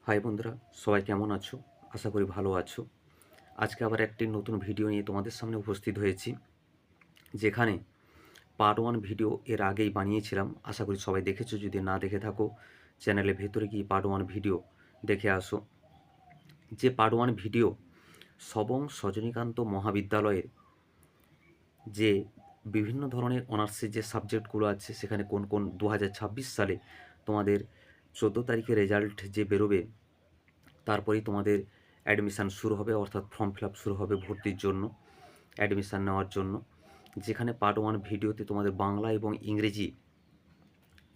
High বন্ধুরা, সবাই কেমন আছো? আশা করি ভালো আছো। আজকে আবার একটি নতুন ভিডিও নিয়ে তোমাদের সামনে উপস্থিত হয়েছি, যেখানে পার্ট 1 ভিডিও এর আগেই বানিয়েছিলাম। আশা করি সবাই দেখেছো। যদি না দেখে থাকো, চ্যানেলের ভেতরে গিয়ে পার্ট 1 ভিডিও দেখে আসো। যে পার্ট 1 ভিডিও সবং সজনীকান্ত মহাবিদ্যালয়ের যে বিভিন্ন ধরনের অনার্সের যে সাবজেক্টগুলো আছে, সেখানে কোন কোন 2026 সালে তোমাদের 14 তারিখে রেজাল্ট যে বেরোবে, তারপরেই তোমাদের অ্যাডমিশান শুরু হবে, অর্থাৎ ফর্ম ফিল আপ শুরু হবে ভর্তির জন্য, অ্যাডমিশান নেওয়ার জন্য। যেখানে পার্ট 1 ভিডিওতে তোমাদের বাংলা এবং ইংরেজি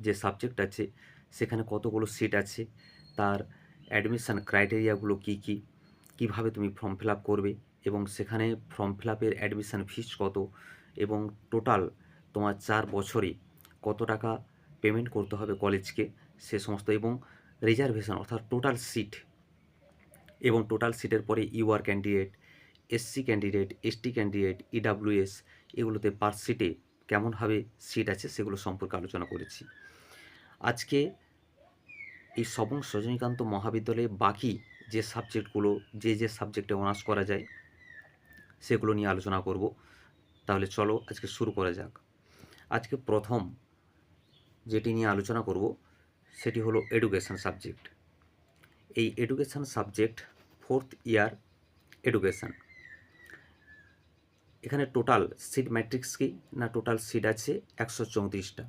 যে সাবজেক্ট আছে, সেখানে কতগুলো সিট আছে, তার অ্যাডমিশান ক্রাইটেরিয়াগুলো কী কী, কীভাবে তুমি ফর্ম ফিল আপ করবে, এবং সেখানে ফর্ম ফিল আপের অ্যাডমিশান ফিস কত, এবং টোটাল তোমার 4 বছরে কত টাকা পেমেন্ট করতে হবে কলেজকে, সে সমস্ত, এবং রিজার্ভেশন অর্থাৎ টোটাল সিট, এবং টোটাল সিটের পরে UR candidate, SC candidate, ST candidate, EWS, এগুলোতে পার সিটে কেমনভাবে সিট আছে সেগুলো সম্পর্কে আলোচনা করেছি। আজকে এই সবং সজনীকান্ত মহাবিদ্যালয়ে বাকি যে সাবজেক্টগুলো, যে সাবজেক্টে অনার্স করা যায়, সেগুলো নিয়ে আলোচনা করব। তাহলে চলো আজকে শুরু করা যাক। আজকে প্রথম যেটি নিয়ে আলোচনা করব সেটি হলো এডুকেশন সাবজেক্ট। এই এডুকেশন সাবজেক্ট 4th ইয়ার এডুকেশন। এখানে টোটাল সিট ম্যাট্রিক্স কি না, টোটাল সিট আছে 134টা।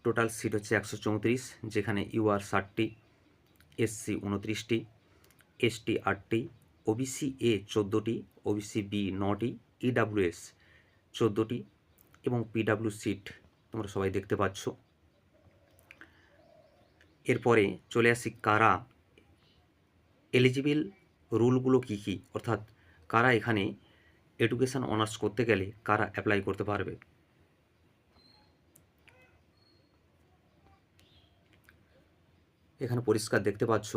টোটাল সিট হচ্ছে 134, যেখানে ইউআর 60টি, এসসি 29টি, এসটি 8টি, ওবিসি এ 14টি, ওবিসি বি 9টি, ইডাব্লিউএস 14টি, এবং পিডাব্লিউ সিট তোমরা সবাই দেখতে পাচ্ছ। এরপরে চলে আসি কারা এলিজিবল, রুলগুলো কী কী, অর্থাৎ কারা এখানে এডুকেশন অনার্স করতে গেলে কারা অ্যাপ্লাই করতে পারবে। এখানে পরিষ্কার দেখতে পাচ্ছ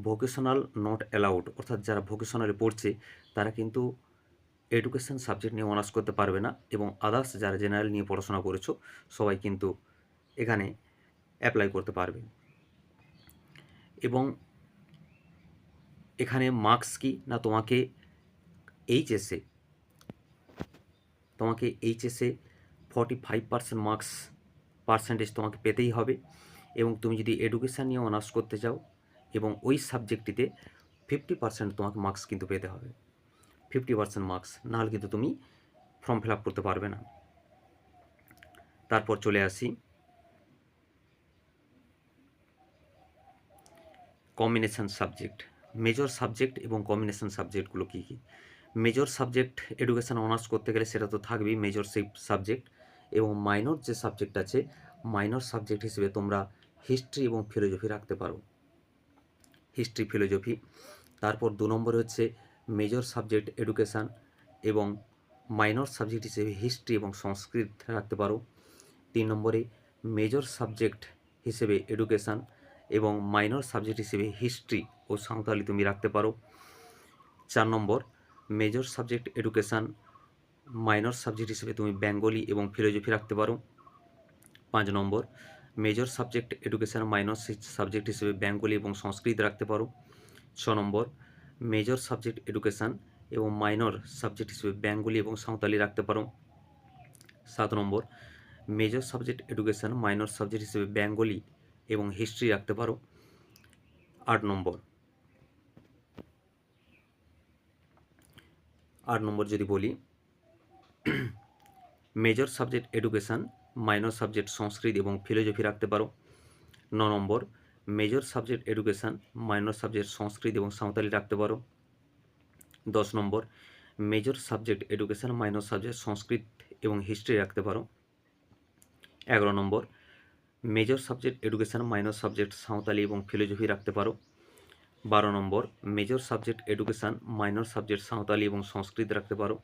ভোকেশনাল নট অ্যালাউড, অর্থাৎ যারা ভোকেশনালে পড়ছে তারা কিন্তু এডুকেশন সাবজেক্ট নিয়ে অনার্স করতে পারবে না, এবং আদার্স যারা জেনারেল নিয়ে পড়াশোনা করেছো সবাই কিন্তু এখানে অ্যাপ্লাই করতে পারবে। এবং এখানে মার্কস কি না, এইচএসে 45% মার্কস পার্সেন্টেজ তোমাকে পেতেই হবে, এবং তুমি যদি এডুকেশান নিয়ে অনার্স করতে চাও এবং ওই সাবজেক্টটিতে 50% তোমাকে মার্কস কিন্তু পেতে হবে। 50% মার্কস না হলে কিন্তু তুমি ফর্ম ফিল আপ করতে পারবে না। তারপর চলে আসি কম্বিনেশন সাবজেক্ট। মেজর সাবজেক্ট এবং কম্বিনেশন সাবজেক্টগুলো কী কী। মেজর সাবজেক্ট এডুকেশান অনার্স করতে গেলে সেটা তো থাকবেই মেজর সাবজেক্ট, এবং মাইনর যে সাবজেক্ট আছে, মাইনর সাবজেক্ট হিসেবে তোমরা হিস্ট্রি এবং ফিলোজফি রাখতে পারো, হিস্ট্রি ফিলোজফি। তারপর 2 নম্বরে হচ্ছে মেজর সাবজেক্ট এডুকেশান, এবং মাইনর সাবজেক্ট হিসেবে হিস্ট্রি এবং সংস্কৃত রাখতে পারো। 3 নম্বরে মেজর সাবজেক্ট হিসেবে এডুকেশান এবং মাইনর সাবজেক্ট হিসেবে হিস্ট্রি ও সাঁওতালি তুমি রাখতে পারো। 4 number major subject education, minor subject হিসেবে তুমি বেঙ্গলি এবং ফিলোজফি রাখতে পারো। 5 number major subject education, minor subject হিসেবে বেঙ্গলি এবং সংস্কৃত রাখতে পারো। 6 নম্বর মেজর সাবজেক্ট এডুকেশান এবং মাইনর সাবজেক্ট হিসেবে বেঙ্গলি এবং সাঁওতালি রাখতে পারো। 7 number major subject education, minor subject হিসেবে বেঙ্গলি এবং হিস্ট্রি রাখতে পারো। 8 নম্বর যদি বলি, major subject education, minor subject Sanskrit এবং ফিলোজফি রাখতে পারো। 9 number major subject education, minor subject Sanskrit এবং সাঁওতালি রাখতে পারো। 10 number major subject education, minor subject Sanskrit এবং হিস্ট্রি রাখতে পারো। 11 number major subject education, minor subject Santali এবং ফিলোজফি রাখতে পারো। 12 number major subject education, minor subject Santali এবং সংস্কৃত রাখতে পারো।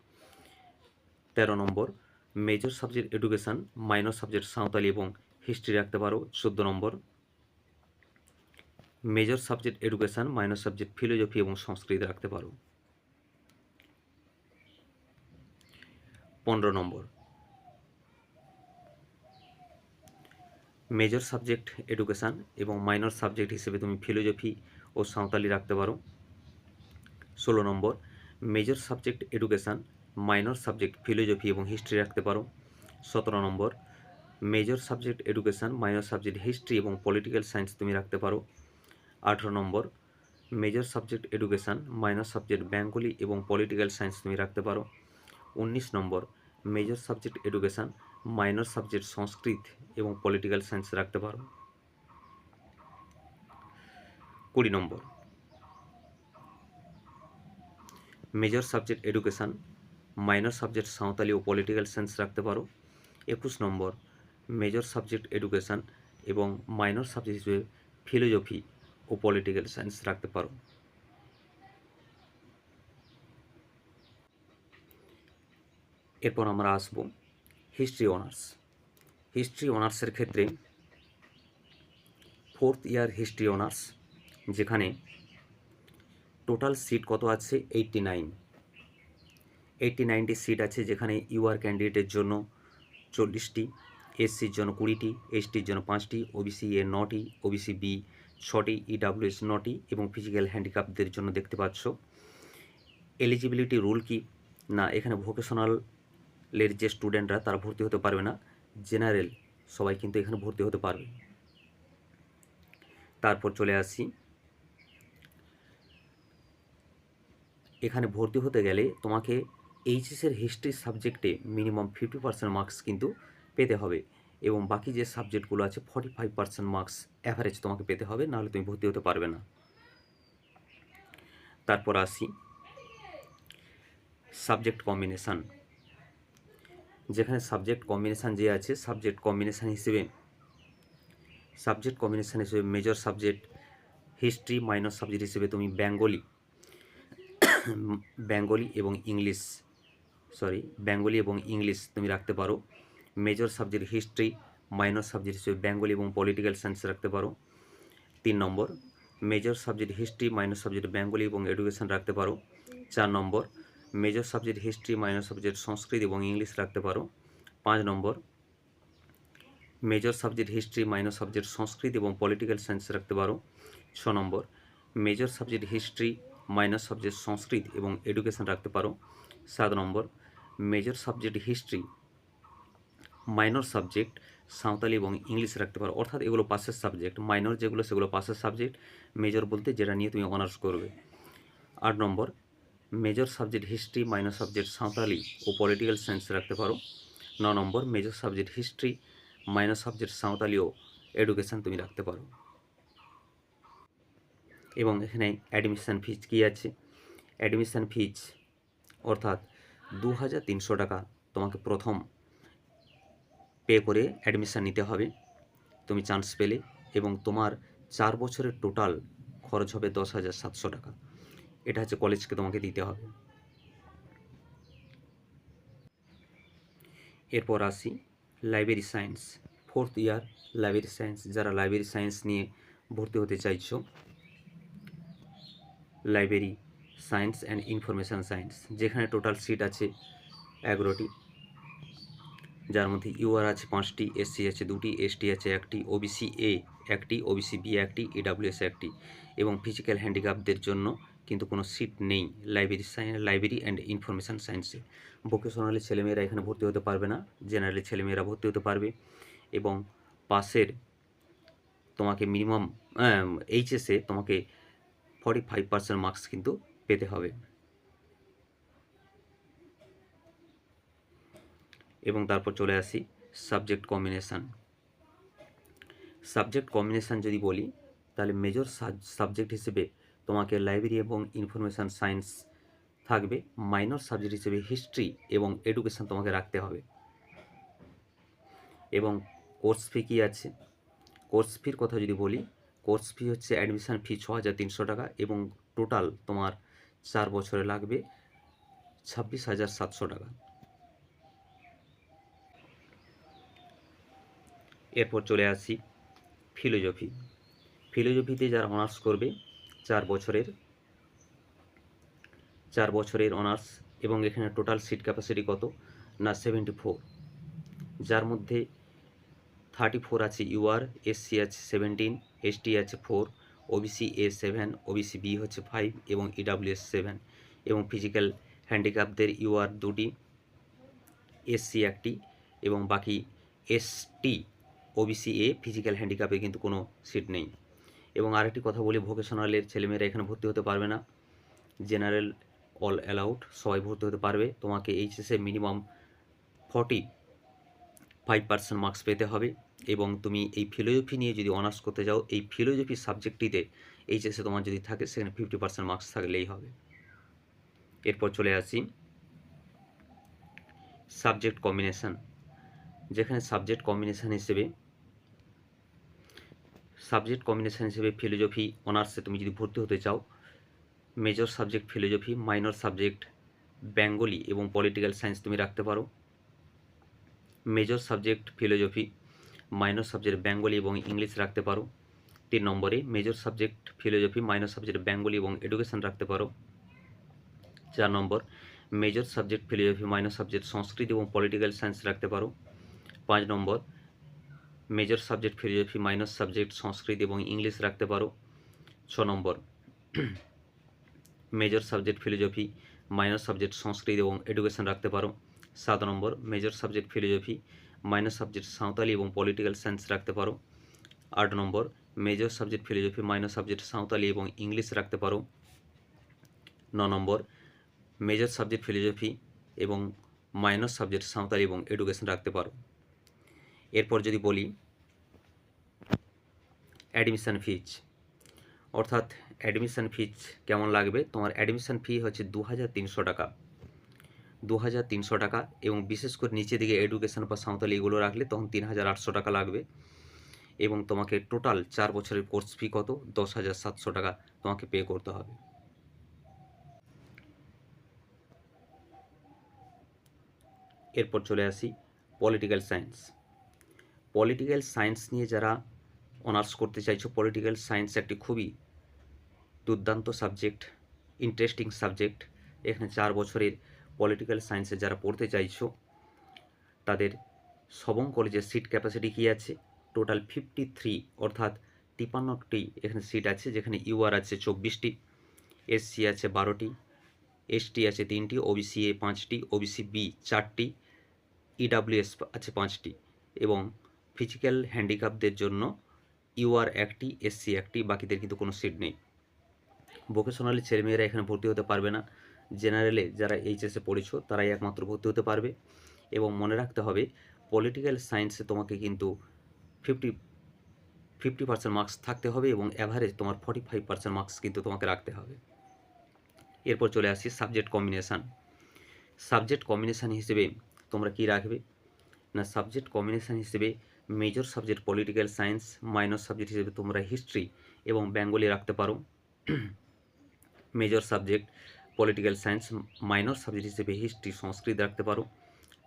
13 number major subject education, minor subject Santali এবং হিস্ট্রি রাখতে পারো। 14 number major subject education, minor subject philosophy এবং সংস্কৃত রাখতে পারো। 15 নম্বর মেজর সাবজেক্ট এডুকেশান এবং মাইনর সাবজেক্ট হিসেবে তুমি ফিলোজফি ও সাঁওতালি রাখতে পারো। 16 number, major subject education, minor subject philosophy এবং হিস্ট্রি রাখতে পারো। 17 number, major subject education, minor subject history এবং পলিটিক্যাল সায়েন্স তুমি রাখতে পারো। 18 number, major subject education, minor subject Bengali এবং পলিটিক্যাল সায়েন্স তুমি রাখতে পারো। 19 number, major subject education, minor subject Sanskrit এবং পলিটিক্যাল সায়েন্স রাখতে পারো। 20 number, major subject education, minor subject Santali ও পলিটিক্যাল সায়েন্স রাখতে পারো। 21 নম্বর, মেজর সাবজেক্ট এডুকেশান এবং মাইনর সাবজেক্ট হিসেবে ফিলোজফি ও পলিটিক্যাল সায়েন্স রাখতে পারো। এরপর আমরা আসব হিস্ট্রি অনার্স। হিস্ট্রি অনার্সের ক্ষেত্রে 4th ইয়ার হিস্ট্রি অনার্স, যেখানে টোটাল সিট কত আছে 89টি সিট আছে, যেখানে ইউআর ক্যান্ডিডেটের জন্য 40টি, এসসির জন্য 20টি, এসটির জন্য 5টি, ওবিসি এ 9টি, ওবিসি বি 6টি, ইডাব্লিউএস 9টি এবং ফিজিক্যাল হ্যান্ডিক্যাপদের জন্য দেখতে পাচ্ছ। এলিজিবিলিটি রুল কি না, এখানে ভোকেশনালের যে স্টুডেন্টরা তারা ভর্তি হতে পারবে না, জেনারেল সবাই কিন্তু এখানে ভর্তি হতে পারবে। তারপর চলে আসি, এখানে ভর্তি হতে গেলে তোমাকে এইচএসের হিস্ট্রি সাবজেক্টে মিনিমাম 50% মার্কস কিন্তু পেতে হবে এবং বাকি যে সাবজেক্টগুলো আছে 45% মার্কস অ্যাভারেজ তোমাকে পেতে হবে, নাহলে তুমি ভর্তি হতে পারবে না। তারপর আসি সাবজেক্ট কম্বিনেশান, যেখানে সাবজেক্ট কম্বিনেশান যে আছে, সাবজেক্ট কম্বিনেশান হিসেবে major subject history, minor subject হিসেবে তুমি বেঙ্গলি এবং ইংলিশ তুমি রাখতে পারো। Major subject history, minor subject হিসেবে বেঙ্গলি এবং পলিটিক্যাল সায়েন্স রাখতে পারো। 3 number, major subject history, minor subject Bengali এবং এডুকেশন রাখতে পারো। 4 number, major subject history, minor subject Sanskrit এবং ইংলিশ রাখতে পারো। 5 number, major subject history, minor subject Sanskrit এবং পলিটিক্যাল সায়েন্স রাখতে পারো। 6 number, major subject history, minor subject Sanskrit এবং এডুকেশন রাখতে পারো। 7 number, major subject history, minor subject Santali এবং ইংলিশ রাখতে পারো, অর্থাৎ এগুলো পাসের সাবজেক্ট। মাইনর যেগুলো সেগুলো পাসের সাবজেক্ট, মেজর বলতে যেটা নিয়ে তুমি অনার্স করবে। 8 number, major subject history, minor subject Santali ও পলিটিক্যাল সায়েন্স রাখতে পারো। 9 number, major subject history, minor subject Santali ও এডুকেশন তুমি রাখতে পারো। এবং এখানে অ্যাডমিশান ফিজ কী আছে, অ্যাডমিশান ফিজ অর্থাৎ 2300 টাকা তোমাকে প্রথম পে করে অ্যাডমিশান নিতে হবে তুমি চান্স পেলে, এবং তোমার 4 বছরের টোটাল খরচ হবে 10,700 টাকা। এটা হচ্ছে কলেজকে তোমাকে দিতে হবে। এরপর আসি লাইব্রেরি সায়েন্স, 4th ইয়ার লাইব্রেরি সায়েন্স। যারা লাইব্রেরি সায়েন্স নিয়ে ভর্তি হতে চাইছো, library science and information science, যেখানে টোটাল সিট আছে 11টি, যার মধ্যে ইউআর আছে 5টি, এসসি আছে 2টি, এসটি আছে 1টি, ওবিসি এ 1টি, ওবিসি বি 1টি, ইডাব্লিউএস 1টি এবং ফিজিক্যাল হ্যান্ডিক্যাপদের জন্য কিন্তু কোনো সিট নেই লাইব্রেরি অ্যান্ড ইনফরমেশান সায়েন্সে। ভোকেশনালের ছেলেমেয়েরা এখানে ভর্তি হতে পারবে না, জেনারেলের ছেলেমেয়েরা ভর্তি হতে পারবে এবং পাসের তোমাকে মিনিমাম এইচএসে তোমাকে 45% মার্কস কিন্তু পেতে হবে। এবং তারপর চলে আসি সাবজেক্ট কম্বিনেশান যদি বলি, তাহলে মেজর সাবজেক্ট হিসেবে তোমাকে লাইব্রেরি এবং ইনফরমেশান সায়েন্স থাকবে, মাইনর সাবজেক্ট হিসেবে হিস্ট্রি এবং এডুকেশন তোমাকে রাখতে হবে। এবং কোর্স ফি কী আছে, কোর্স ফির কথা যদি বলি, কোর্স ফি হচ্ছে অ্যাডমিশান ফি 6,300 টাকা এবং টোটাল তোমার 4 বছরে লাগবে 26,700 টাকা। এরপর চলে আসি ফিলোজফিতে যারা অনার্স করবে 4 বছরের অনার্স, এবং এখানে টোটাল সিট ক্যাপাসিটি কত না 74, যার মধ্যে 34 আছে ইউআর, এসসি আছে 17, এসটি আছে 4, ওবিসি এ 7, ওবিসি বি হচ্ছে 5 এবং ইডাব্লিউএস 7 এবং ফিজিক্যাল হ্যান্ডিক্যাপদের ইউআর 2টি, এসসি 1টি এবং বাকি এসটি, ওবিসি এ ফিজিক্যাল হ্যান্ডিক্যাপে কিন্তু কোনো সিট নেই। এবং আরেকটি কথা বলি, ভোকেশনালের ছেলেমেয়েরা এখানে ভর্তি হতে পারবে না। জেনারেল অল অ্যালাউড, সবাই ভর্তি হতে পারবে। তোমাকে এইচএসে মিনিমাম 45% মার্কস পেতে হবে এবং তুমি এই ফিলোজফি নিয়ে যদি অনার্স করতে যাও, এই ফিলোজফি সাবজেক্টটিতে এইচএসে তোমার যদি থাকে সেখানে 50% মার্কস থাকলেই হবে। এরপর চলে আসি সাবজেক্ট কম্বিনেশান, যেখানে সাবজেক্ট কম্বিনেশান হিসেবে ফিলোজফি অনার্সে তুমি যদি ভর্তি হতে চাও, major subject philosophy, minor subject Bengali এবং পলিটিক্যাল সায়েন্স তুমি রাখতে পারো। Major subject philosophy, minor subject Bengali এবং ইংলিশ রাখতে পারো। 3 নম্বরে major subject philosophy, minor subject Bengali এবং এডুকেশন রাখতে পারো। 4 number major subject philosophy, minor subject Sanskrit এবং পলিটিক্যাল সায়েন্স রাখতে পারো। 5 number major subject philosophy, minor subject Sanskrit এবং ইংলিশ রাখতে পারো। 6 number major subject philosophy, minor subject Sanskrit এবং এডুকেশন রাখতে পারো। 7 number major subject philosophy, minor subject Santali এবং পলিটিক্যাল সায়েন্স রাখতে পারো। 8 number major subject philosophy, minor subject Santali এবং ইংলিশ রাখতে পারো। 9 নম্বর মেজর সাবজেক্ট ফিলোজফি এবং মাইনর সাবজেক্ট সাঁওতালি এবং এডুকেশন রাখতে পারো। এরপর যদি বলি অ্যাডমিশান ফিজ, অর্থাৎ অ্যাডমিশান ফিজ কেমন লাগবে, তোমার অ্যাডমিশান ফি হচ্ছে 2300 টাকা। 2300 টাকা এবং বিশেষ করে নিচে দিকে এডুকেশন বা সাঁওতালি এগুলো রাখলে তখন 3800 টাকা লাগবে এবং তোমাকে টোটাল 4 বছরের কোর্স ফি কত, 10,700 টাকা তোমাকে পে করতে হবে। এরপর চলে আসি পলিটিক্যাল সায়েন্স। পলিটিক্যাল সায়েন্স নিয়ে যারা অনার্স করতে চাইছো, পলিটিক্যাল সায়েন্স একটি খুবই দুর্দান্ত সাবজেক্ট, ইন্টারেস্টিং সাবজেক্ট। এখানে 4 বছরের পলিটিক্যাল সায়েন্সে যারা পড়তে চাইছো তাদের সবং কলেজের সিট ক্যাপাসিটি কী আছে, টোটাল 53 অর্থাৎ 53টি এখানে সিট আছে, যেখানে ইউআর আছে 24টি, এসসি আছে 12টি, এসটি আছে 3টি, ওবিসি এ 5টি, ওবিসি বি 4টি, ইডাব্লিউএস আছে 5টি এবং ফিজিক্যাল হ্যান্ডিক্যাপদের জন্য ইউআর 1টি, এসসি 1টি, বাকিদের কিন্তু কোনো সিট নেই। ভোকেশনালি ছেলেমেয়েরা এখানে ভর্তি হতে পারবে না। জেনারেলে যারা এইচএসে পড়েছো তারাই একমাত্র ভর্তি হতে পারবে এবং মনে রাখতে হবে পলিটিক্যাল সায়েন্সে তোমাকে কিন্তু 50% মার্কস থাকতে হবে এবং অ্যাভারেজ তোমার 45% মার্কস কিন্তু তোমাকে রাখতে হবে। এরপর চলে আসি সাবজেক্ট কম্বিনেশান। সাবজেক্ট কম্বিনেশান হিসেবে তোমরা কি রাখবে না, সাবজেক্ট কম্বিনেশান হিসেবে major subject political science, minor subject হিসেবে তোমরা হিস্ট্রি এবং বেঙ্গলি রাখতে পারো। Major subject political science, minor subject হিসেবে হিস্ট্রি সংস্কৃত রাখতে পারো।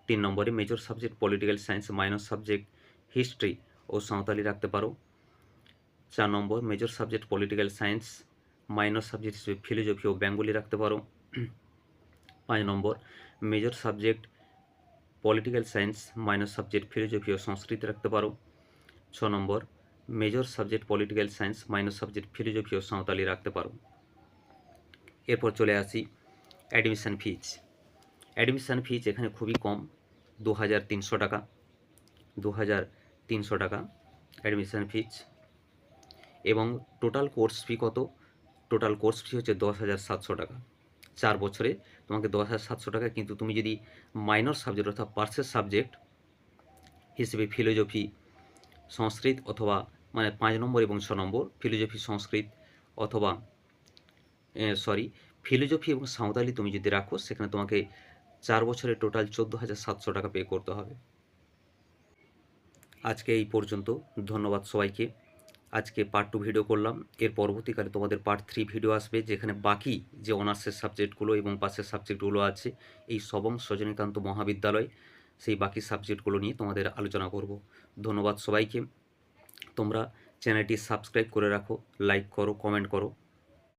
3 নম্বরে major subject political science, minor subject history ও সাঁওতালি রাখতে পারো। 4 number major subject political science, minor subject হিসেবে ফিলোজফি ও বেঙ্গলি রাখতে পারো। 5 number major subject political science, minor subject philosophy ও সংস্কৃত রাখতে পারো। 6 number major subject political science, minor subject philosophy ও সাঁওতালি রাখতে পারো। এরপর চলে আসি অ্যাডমিশান ফিজ। অ্যাডমিশান ফিজ এখানে খুবই কম, 2300 টাকা। 2300 টাকা অ্যাডমিশান ফিজ এবং টোটাল কোর্স ফি কত, টোটাল কোর্স ফি হচ্ছে 10,700 টাকা। 4 বছরে তোমাকে 10,700 টাকা, কিন্তু তুমি যদি মাইনর সাবজেক্ট অর্থাৎ পার্সের সাবজেক্ট হিসেবে ফিলোজফি সংস্কৃত অথবা মানে 5 নম্বর এবং 6 নম্বর ফিলোজফি সংস্কৃত অথবা ফিলোজফি এবং সাঁওতালি তুমি যদি রাখো, সেখানে তোমাকে 4 বছরে টোটাল 14,700 টাকা পে করতে হবে। আজকে এই পর্যন্ত, ধন্যবাদ সবাইকে। আজকে পার্ট 2 ভিডিও করলাম, এর পরবর্তীকালে তোমাদের পার্ট 3 ভিডিও আসবে, যেখানে বাকি যে অনার্সের সাবজেক্টগুলো এবং পাশের সাবজেক্টগুলো আছে এই সবং সজনীকান্ত মহাবিদ্যালয়, সেই বাকি সাবজেক্টগুলো নিয়ে তোমাদের আলোচনা করব। ধন্যবাদ সবাইকে। তোমরা চ্যানেলটি সাবস্ক্রাইব করে রাখো, লাইক করো, কমেন্ট করো।